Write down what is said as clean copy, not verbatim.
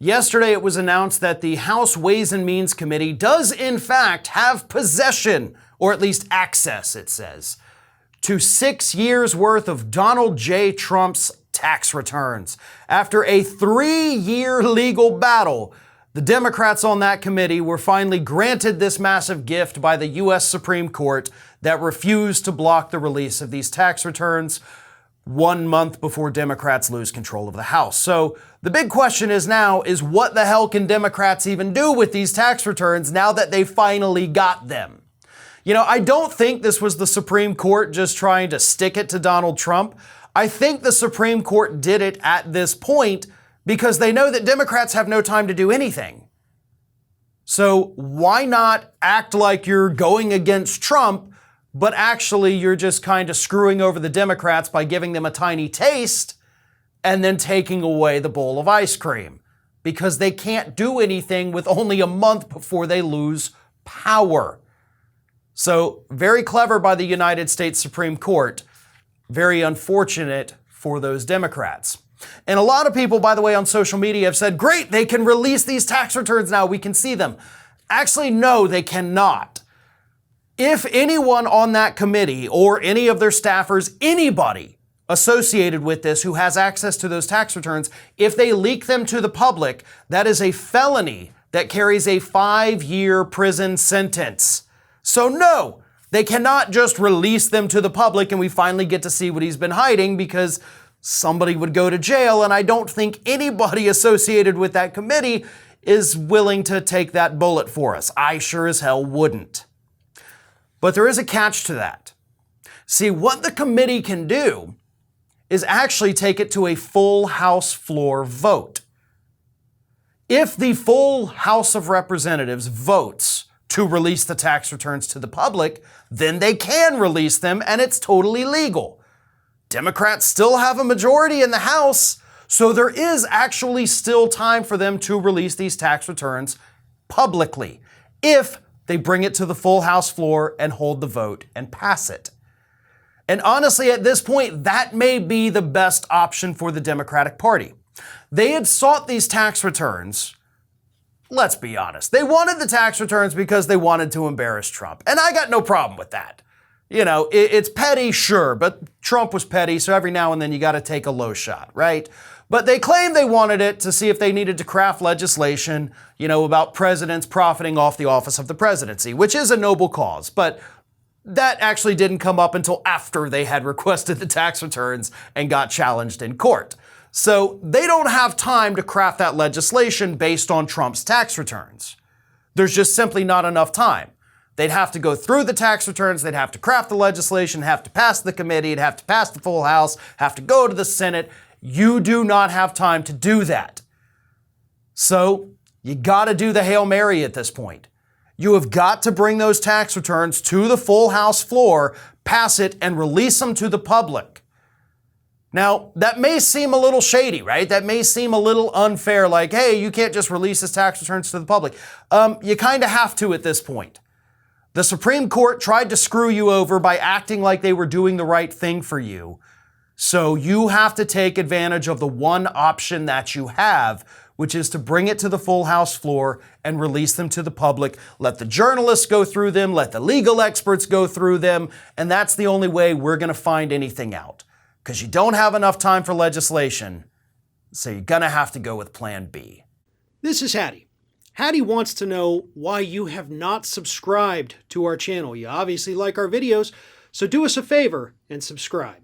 Yesterday, it was announced that the House Ways and Means Committee does, in fact, have possession, or at least access, it says, to 6 years' worth of Donald J. Trump's tax returns. After a 3-year legal battle, the Democrats on that committee were finally granted this massive gift by the U.S. Supreme Court that refused to block the release of these tax returns 1 month before Democrats lose control of the House. So the big question is now is what the hell can Democrats even do with these tax returns now that they finally got them? You know, I don't think this was the Supreme Court just trying to stick it to Donald Trump. I think the Supreme Court did it at this point because they know that Democrats have no time to do anything. So why not act like you're going against Trump, but actually you're just kind of screwing over the Democrats by giving them a tiny taste and then taking away the bowl of ice cream because they can't do anything with only a month before they lose power. So very clever by the United States Supreme Court. Very unfortunate for those Democrats. And a lot of people, by the way, on social media have said, great, they can release these tax returns now. We can see them. Actually, no, they cannot. If anyone on that committee or any of their staffers, anybody associated with this who has access to those tax returns, if they leak them to the public, that is a felony that carries a 5-year prison sentence. So no, they cannot just release them to the public and we finally get to see what he's been hiding because somebody would go to jail, and I don't think anybody associated with that committee is willing to take that bullet for us. I sure as hell wouldn't. But there is a catch to that. See, what the committee can do is actually take it to a full House floor vote. If the full House of Representatives votes to release the tax returns to the public, then they can release them and it's totally legal. Democrats still have a majority in the House, so there is actually still time for them to release these tax returns publicly if they bring it to the full House floor and hold the vote and pass it. And honestly, at this point, that may be the best option for the Democratic Party. They had sought these tax returns. Let's be honest. They wanted the tax returns because they wanted to embarrass Trump. And I got no problem with that. You know, it's petty, sure, but Trump was petty, so every now and then you got to take a low shot, right? But they claimed they wanted it to see if they needed to craft legislation, you know, about presidents profiting off the office of the presidency, which is a noble cause. But that actually didn't come up until after they had requested the tax returns and got challenged in court. So they don't have time to craft that legislation based on Trump's tax returns. There's just simply not enough time. They'd have to go through the tax returns, they'd have to craft the legislation, have to pass the committee, it'd have to pass the full House, have to go to the Senate. You do not have time to do that. So you got to do the Hail Mary at this point. You have got to bring those tax returns to the full House floor, pass it, and release them to the public. Now, that may seem a little shady, right? That may seem a little unfair, like, hey, you can't just release his tax returns to the public. You kind of have to at this point. The Supreme Court tried to screw you over by acting like they were doing the right thing for you. So you have to take advantage of the one option that you have, which is to bring it to the full House floor and release them to the public. Let the journalists go through them, let the legal experts go through them, and that's the only way we're going to find anything out. Because you don't have enough time for legislation, so you're going to have to go with Plan B. This is Hattie. Hattie wants to know why you have not subscribed to our channel. You obviously like our videos, so do us a favor and subscribe.